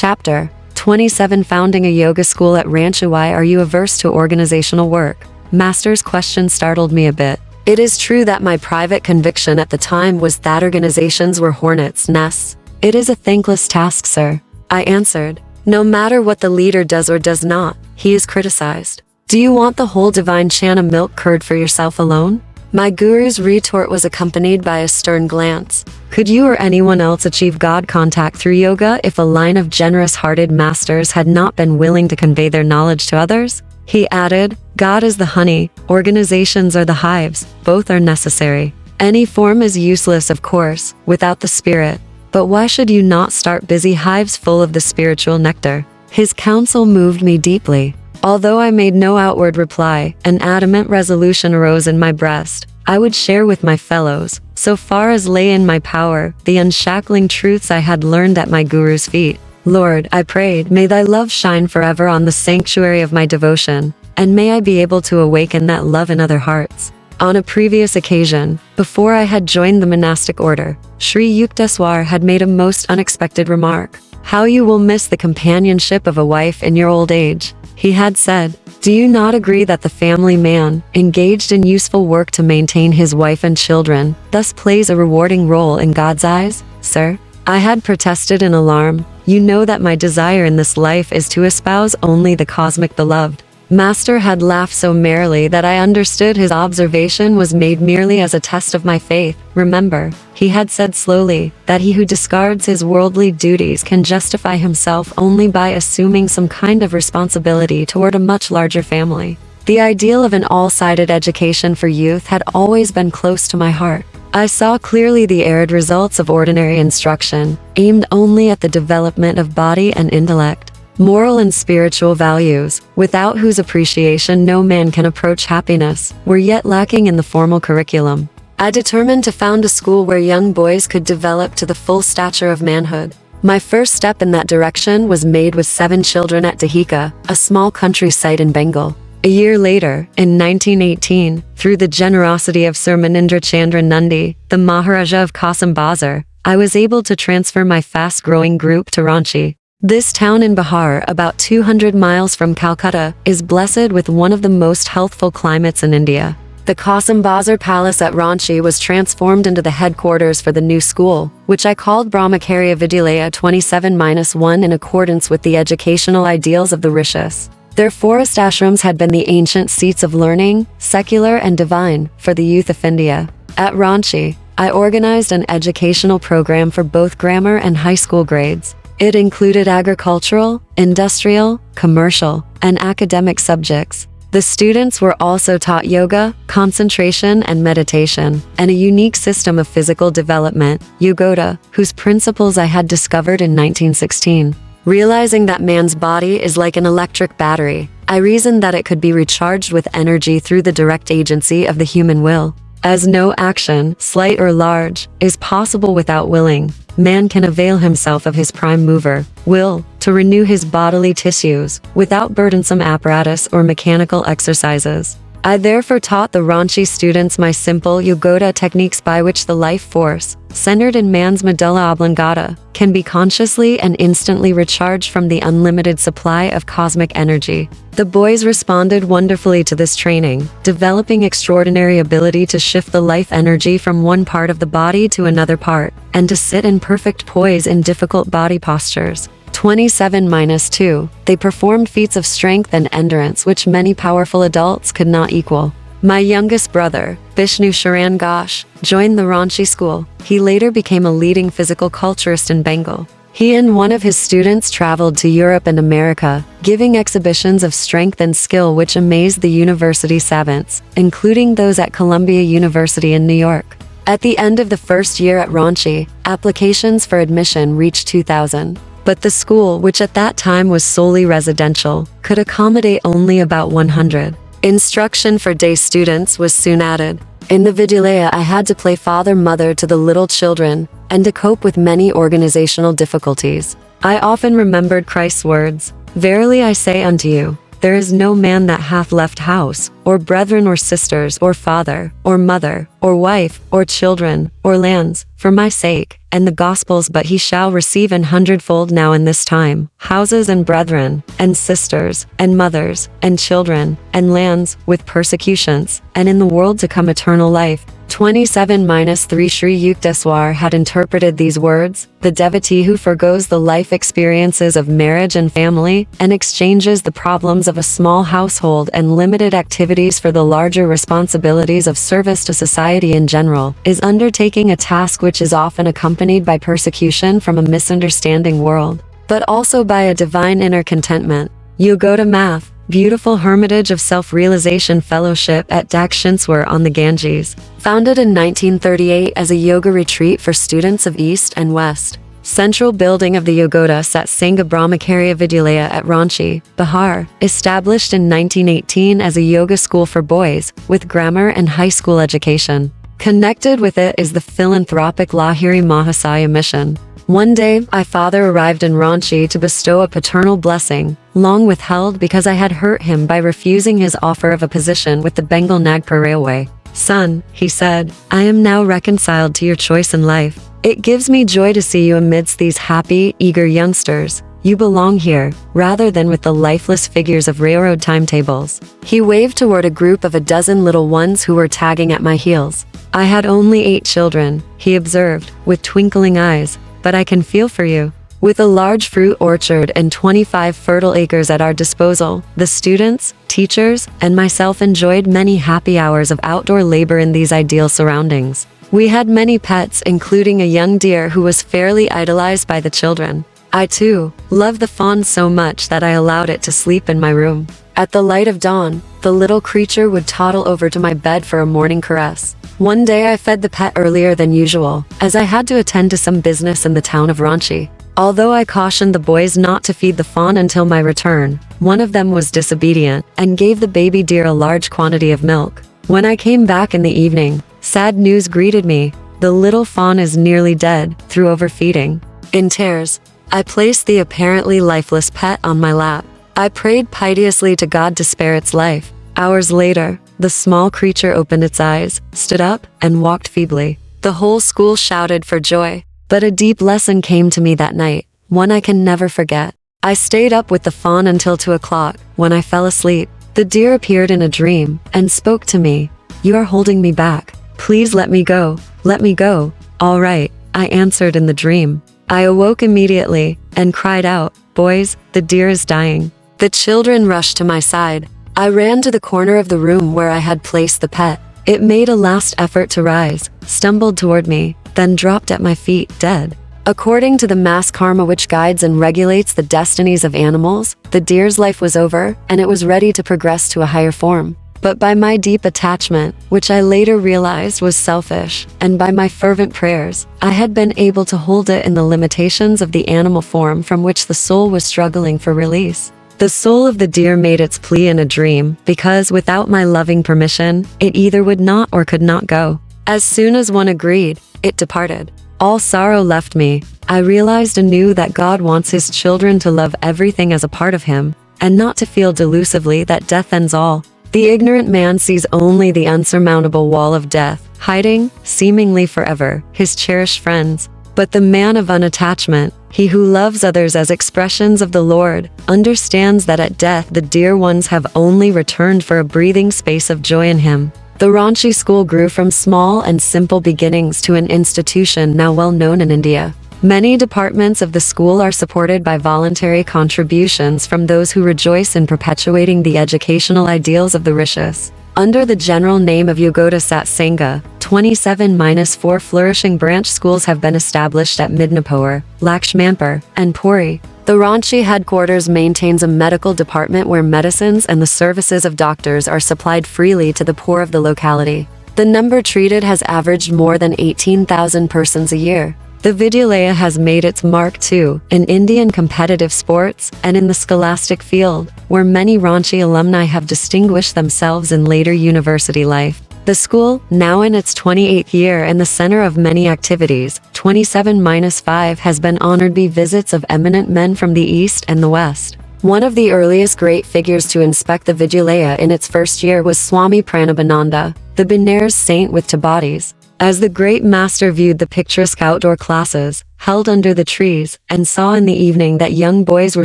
Chapter 27 Founding a Yoga School at Ranchi. Why are you averse to organizational work? Master's question startled me a bit. It is true that my private conviction at the time was that organizations were hornets' nests. It is a thankless task, sir, I answered. No matter what the leader does or does not, he is criticized. Do you want the whole divine chana milk curd for yourself alone? My guru's retort was accompanied by a stern glance. Could you or anyone else achieve God contact through yoga if a line of generous-hearted masters had not been willing to convey their knowledge to others? He added, God is the honey, organizations are the hives, both are necessary. Any form is useless, of course, without the spirit. But why should you not start busy hives full of the spiritual nectar? His counsel moved me deeply. Although I made no outward reply, an adamant resolution arose in my breast. I would share with my fellows, so far as lay in my power, the unshackling truths I had learned at my guru's feet. Lord, I prayed, may thy love shine forever on the sanctuary of my devotion, and may I be able to awaken that love in other hearts. On a previous occasion, before I had joined the monastic order, Sri Yukteswar had made a most unexpected remark. How you will miss the companionship of a wife in your old age. He had said, do you not agree that the family man, engaged in useful work to maintain his wife and children, thus plays a rewarding role in God's eyes, sir? I had protested in alarm. You know that my desire in this life is to espouse only the cosmic beloved. Master had laughed so merrily that I understood his observation was made merely as a test of my faith. Remember, he had said slowly, that he who discards his worldly duties can justify himself only by assuming some kind of responsibility toward a much larger family. The ideal of an all-sided education for youth had always been close to my heart. I saw clearly the arid results of ordinary instruction, aimed only at the development of body and intellect. Moral and spiritual values, without whose appreciation no man can approach happiness, were yet lacking in the formal curriculum. I determined to found a school where young boys could develop to the full stature of manhood. My first step in that direction was made with 7 children at Dahika, a small country site in Bengal. A year later, in 1918, through the generosity of Sir Manindra Chandra Nandi, the Maharaja of Kasam Bazar, I was able to transfer my fast-growing group to Ranchi. This town in Bihar, about 200 miles from Calcutta, is blessed with one of the most healthful climates in India. The Kasam Bazar Palace at Ranchi was transformed into the headquarters for the new school, which I called Brahmacharya Vidyalaya 27-1 in accordance with the educational ideals of the Rishis. Their forest ashrams had been the ancient seats of learning, secular and divine, for the youth of India. At Ranchi, I organized an educational program for both grammar and high school grades. It included agricultural, industrial, commercial, and academic subjects. The students were also taught yoga, concentration and meditation, and a unique system of physical development, Yoga, whose principles I had discovered in 1916. Realizing that man's body is like an electric battery, I reasoned that it could be recharged with energy through the direct agency of the human will. As no action, slight or large, is possible without willing, man can avail himself of his prime mover, will, to renew his bodily tissues, without burdensome apparatus or mechanical exercises. I therefore taught the Ranchi students my simple Yoga techniques by which the life force, centered in man's medulla oblongata, can be consciously and instantly recharged from the unlimited supply of cosmic energy. The boys responded wonderfully to this training, developing extraordinary ability to shift the life energy from one part of the body to another part, and to sit in perfect poise in difficult body postures. 27-2, they performed feats of strength and endurance which many powerful adults could not equal. My youngest brother, Vishnu Sharan Ghosh, joined the Ranchi school. He later became a leading physical culturist in Bengal. He and one of his students traveled to Europe and America, giving exhibitions of strength and skill which amazed the university savants, including those at Columbia University in New York. At the end of the first year at Ranchi, applications for admission reached 2,000. But the school, which at that time was solely residential, could accommodate only about 100. Instruction for day students was soon added. In the Vidyalaya, I had to play father-mother to the little children, and to cope with many organizational difficulties. I often remembered Christ's words, "Verily I say unto you, there is no man that hath left house, or brethren, or sisters, or father, or mother, or wife, or children, or lands, for my sake, and the gospel's, but he shall receive an hundredfold now in this time, houses and brethren, and sisters, and mothers, and children, and lands, with persecutions, and in the world to come eternal life. 27-3 Sri Yukteswar had interpreted these words: the devotee who forgoes the life experiences of marriage and family, and exchanges the problems of a small household and limited activities for the larger responsibilities of service to society in general, is undertaking a task which is often accompanied by persecution from a misunderstanding world, but also by a divine inner contentment. Yoga Math, beautiful hermitage of self-realization fellowship at Yukteswar on the Ganges. Founded in 1938 as a yoga retreat for students of East and West. Central building of the Yogoda Satsanga Brahmacharya Vidyalaya at Ranchi, Bihar. Established in 1918 as a yoga school for boys, with grammar and high school education. Connected with it is the philanthropic Lahiri Mahasaya mission. One day, my father arrived in Ranchi to bestow a paternal blessing, long withheld because I had hurt him by refusing his offer of a position with the Bengal Nagpur Railway. Son, he said, I am now reconciled to your choice in life. It gives me joy to see you amidst these happy, eager youngsters. You belong here, rather than with the lifeless figures of railroad timetables. He waved toward a group of a dozen little ones who were tagging at my heels. I had only 8 children, he observed, with twinkling eyes, but I can feel for you. With a large fruit orchard and 25 fertile acres at our disposal, the students, teachers, and myself enjoyed many happy hours of outdoor labor in these ideal surroundings. We had many pets, including a young deer who was fairly idolized by the children. I too loved the fawn so much that I allowed it to sleep in my room. At the light of dawn, the little creature would toddle over to my bed for a morning caress. One day I fed the pet earlier than usual, as I had to attend to some business in the town of Ranchi. Although I cautioned the boys not to feed the fawn until my return, one of them was disobedient and gave the baby deer a large quantity of milk. When I came back in the evening, sad news greeted me. The little fawn is nearly dead, through overfeeding. In tears, I placed the apparently lifeless pet on my lap. I prayed piteously to God to spare its life. Hours later, the small creature opened its eyes, stood up, and walked feebly. The whole school shouted for joy. But a deep lesson came to me that night, one I can never forget. I stayed up with the fawn until 2 o'clock. When I fell asleep, the deer appeared in a dream and spoke to me. You are holding me back. Please let me go. Let me go. All right, I answered in the dream. I awoke immediately and cried out, Boys, the deer is dying. The children rushed to my side. I ran to the corner of the room where I had placed the pet. It made a last effort to rise, stumbled toward me, then dropped at my feet, dead. According to the mass karma which guides and regulates the destinies of animals, the deer's life was over, and it was ready to progress to a higher form. But by my deep attachment, which I later realized was selfish, and by my fervent prayers, I had been able to hold it in the limitations of the animal form from which the soul was struggling for release. The soul of the deer made its plea in a dream, because without my loving permission, it either would not or could not go. As soon as one agreed, it departed. All sorrow left me. I realized anew that God wants his children to love everything as a part of him, and not to feel delusively that death ends all. The ignorant man sees only the unsurmountable wall of death, hiding, seemingly forever, his cherished friends. But the man of unattachment, he who loves others as expressions of the Lord, understands that at death the dear ones have only returned for a breathing space of joy in him. The Ranchi school grew from small and simple beginnings to an institution now well known in India. Many departments of the school are supported by voluntary contributions from those who rejoice in perpetuating the educational ideals of the rishis. Under the general name of Yogoda Satsanga, 27-4 flourishing branch schools have been established at Midnapur, Lakshmanpur, and Puri. The Ranchi headquarters maintains a medical department where medicines and the services of doctors are supplied freely to the poor of the locality. The number treated has averaged more than 18,000 persons a year. The Vidyalaya has made its mark too, in Indian competitive sports and in the scholastic field, where many Ranchi alumni have distinguished themselves in later university life. The school, now in its 28th year and the center of many activities, 27-5 has been honored by visits of eminent men from the East and the West. One of the earliest great figures to inspect the Vidyalaya in its first year was Swami Paramahansa, the Benares saint with two bodies. As the great master viewed the picturesque outdoor classes, held under the trees, and saw in the evening that young boys were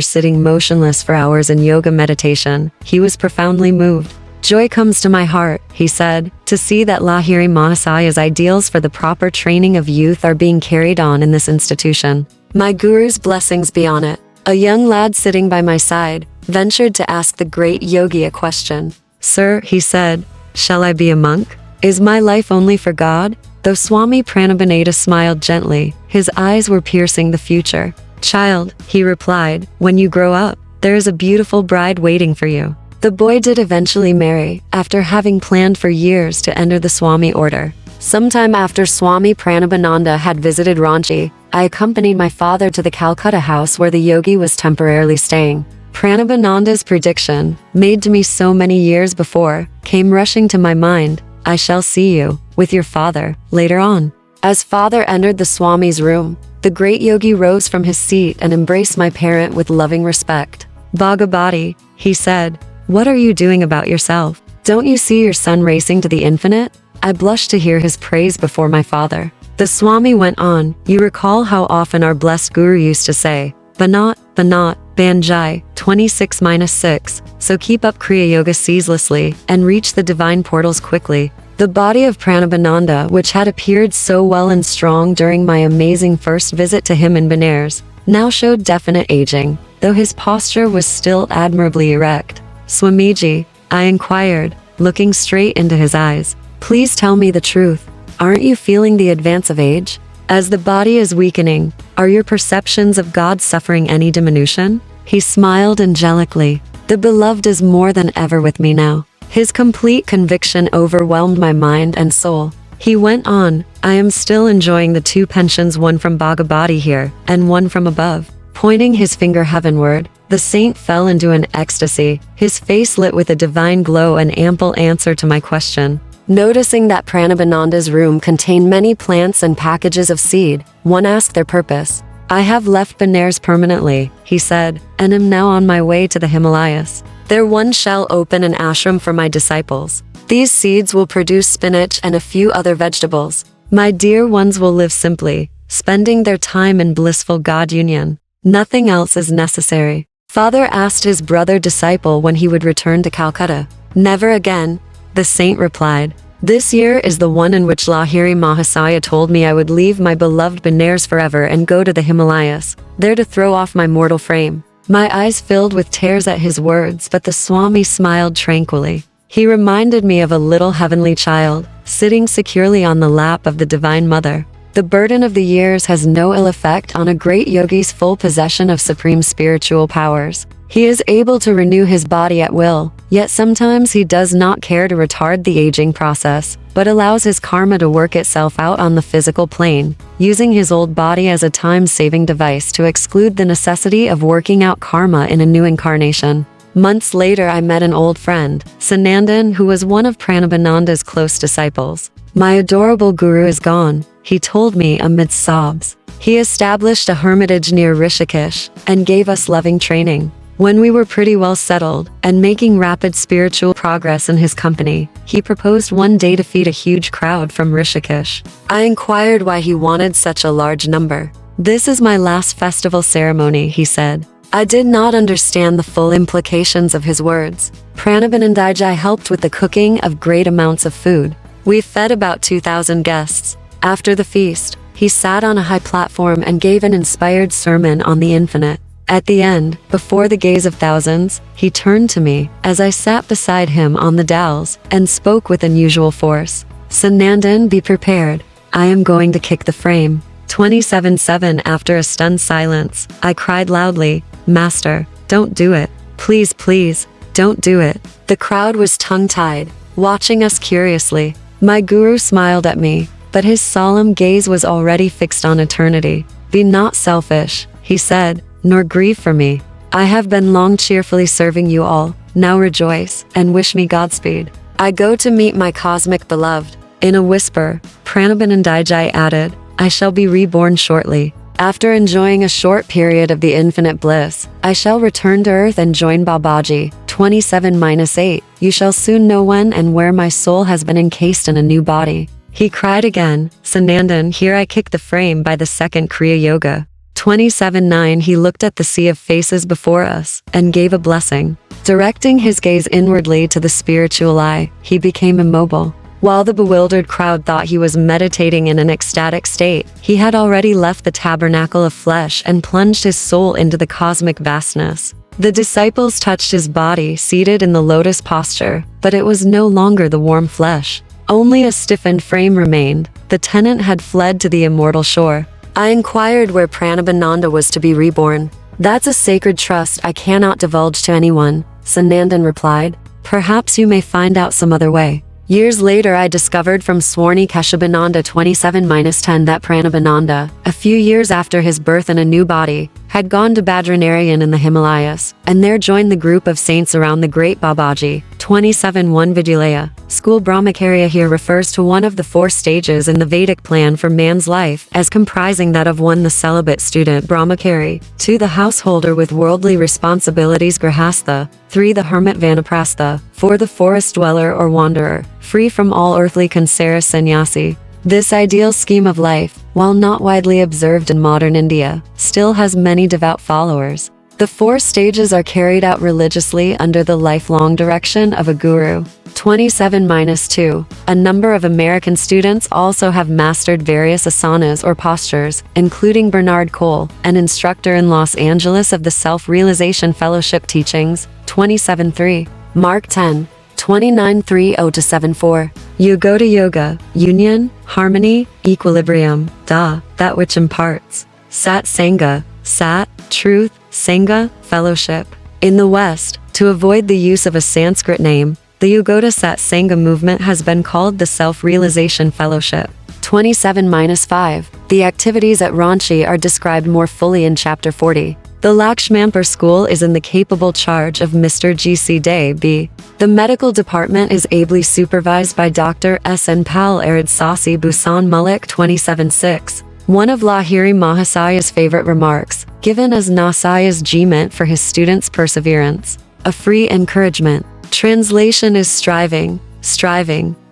sitting motionless for hours in yoga meditation, he was profoundly moved. "Joy comes to my heart," he said, "to see that Lahiri Mahasaya's ideals for the proper training of youth are being carried on in this institution. My Guru's blessings be on it." A young lad sitting by my side ventured to ask the great Yogi a question. "Sir," he said, "shall I be a monk? Is my life only for God?" Though Swami Paramahansa smiled gently, his eyes were piercing the future. "Child," he replied, "when you grow up, there is a beautiful bride waiting for you." The boy did eventually marry, after having planned for years to enter the Swami order. Sometime after Swami Paramahansa had visited Ranchi, I accompanied my father to the Calcutta house where the yogi was temporarily staying. Paramahansa's prediction, made to me so many years before, came rushing to my mind: "I shall see you, with your father, later on." As father entered the Swami's room, the great yogi rose from his seat and embraced my parent with loving respect. "Bhagavati," he said, "what are you doing about yourself? Don't you see your son racing to the infinite?" I blushed to hear his praise before my father. The Swami went on, "You recall how often our blessed Guru used to say, Banat, Banat, Banjai, 26-6, so keep up Kriya Yoga ceaselessly, and reach the divine portals quickly." The body of Paramahansa, which had appeared so well and strong during my amazing first visit to him in Benares, now showed definite aging, though his posture was still admirably erect. "Swamiji," I inquired, looking straight into his eyes, "please tell me the truth. Aren't you feeling the advance of age? As the body is weakening, are your perceptions of God suffering any diminution?" He smiled angelically. "The beloved is more than ever with me now." His complete conviction overwhelmed my mind and soul. He went on, "I am still enjoying the two pensions, one from Bhagavati here, and one from above." Pointing his finger heavenward, the saint fell into an ecstasy, his face lit with a divine glow and ample answer to my question. Noticing that Paramahansa's room contained many plants and packages of seed, one asked their purpose. "I have left Benares permanently," he said, "and am now on my way to the Himalayas. There one shall open an ashram for my disciples. These seeds will produce spinach and a few other vegetables. My dear ones will live simply, spending their time in blissful God union. Nothing else is necessary." Father asked his brother disciple when he would return to Calcutta. "Never again," the saint replied. "This year is the one in which Lahiri Mahasaya told me I would leave my beloved Benares forever and go to the Himalayas, there to throw off my mortal frame." My eyes filled with tears at his words, but the Swami smiled tranquilly. He reminded me of a little heavenly child, sitting securely on the lap of the Divine Mother. The burden of the years has no ill effect on a great yogi's full possession of supreme spiritual powers. He is able to renew his body at will, yet sometimes he does not care to retard the aging process, but allows his karma to work itself out on the physical plane, using his old body as a time-saving device to exclude the necessity of working out karma in a new incarnation. Months later, I met an old friend, Sanandan, who was one of Paramahansa's close disciples. "My adorable Guru is gone," he told me amid sobs. "He established a hermitage near Rishikesh and gave us loving training. When we were pretty well settled and making rapid spiritual progress in his company, he proposed one day to feed a huge crowd from Rishikesh. I inquired why he wanted such a large number. 'This is my last festival ceremony,' he said. I did not understand the full implications of his words. Paramahansa helped with the cooking of great amounts of food. We fed about 2,000 guests. After the feast, he sat on a high platform and gave an inspired sermon on the infinite. At the end, before the gaze of thousands, he turned to me, as I sat beside him on the dowels, and spoke with unusual force. "Sanandan, be prepared. I am going to kick the frame." 27:7 After a stunned silence, I cried loudly, "Master, don't do it. Please, please, don't do it." The crowd was tongue-tied, watching us curiously. My guru smiled at me, but his solemn gaze was already fixed on eternity. "Be not selfish," he said, "nor grieve for me. I have been long cheerfully serving you all. Now rejoice, and wish me Godspeed. I go to meet my cosmic beloved." In a whisper, Paramahansa added, "I shall be reborn shortly." After enjoying a short period of the infinite bliss, I shall return to earth and join Babaji. 27-8. You shall soon know when and where my soul has been encased in a new body. He cried again, Sanandan, here I kick the frame by the second Kriya Yoga. 27-9. He looked at the sea of faces before us, and gave a blessing. Directing his gaze inwardly to the spiritual eye, he became immobile. While the bewildered crowd thought he was meditating in an ecstatic state, he had already left the tabernacle of flesh and plunged his soul into the cosmic vastness. The disciples touched his body seated in the lotus posture, but it was no longer the warm flesh. Only a stiffened frame remained. The tenant had fled to the immortal shore. I inquired where Paramahansa was to be reborn. That's a sacred trust I cannot divulge to anyone, Sanandan replied. Perhaps you may find out some other way. Years later I discovered from Swarni Keshabananda 27-10 that Paramahansa, a few years after his birth in a new body, had gone to Badranarayan in the Himalayas, and there joined the group of saints around the great Babaji. 27-1 Vidyalaya. School Brahmacharya here refers to one of the 4 stages in the Vedic plan for man's life, as comprising that of 1 the celibate student Brahmachari, 2 the householder with worldly responsibilities Grihastha, 3 the hermit Vanaprastha, 4 the forest dweller or wanderer, free from all earthly concerns sannyasi. This ideal scheme of life, while not widely observed in modern India, still has many devout followers. The 4 stages are carried out religiously under the lifelong direction of a guru. 27-2. A number of American students also have mastered various asanas or postures, including Bernard Cole, an instructor in Los Angeles of the Self-Realization Fellowship teachings. 27-3. Mark 10. 29-30-74. Yoga Yoga, union, harmony, equilibrium, that which imparts. Sat Sangha, Sat, truth, Sangha, fellowship. In the West, to avoid the use of a Sanskrit name, the Yogoda Sat Sangha movement has been called the Self-Realization Fellowship. 27-5. The activities at Ranchi are described more fully in Chapter 40. The Lakshmampur School is in the capable charge of Mr. G.C. Day B. The medical department is ably supervised by Dr. S. N. Pal Arid Sasi Busan Malik 27-6. One of Lahiri Mahasaya's favorite remarks, given as Nasaya's G-ment for his students' perseverance. A free encouragement. Translation is striving,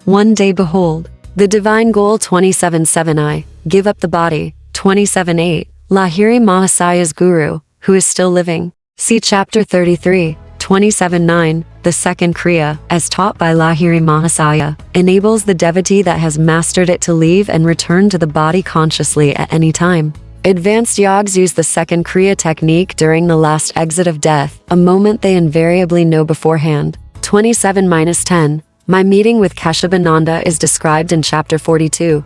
one day behold. The divine goal 27-7 I, give up the body. 27-8. Lahiri Mahasaya's guru, who is still living. See Chapter 33. 27-9. The second Kriya, as taught by Lahiri Mahasaya, enables the devotee that has mastered it to leave and return to the body consciously at any time. Advanced yogs use the second Kriya technique during the last exit of death, a moment they invariably know beforehand. 27-10. My meeting with Keshabananda is described in Chapter 42.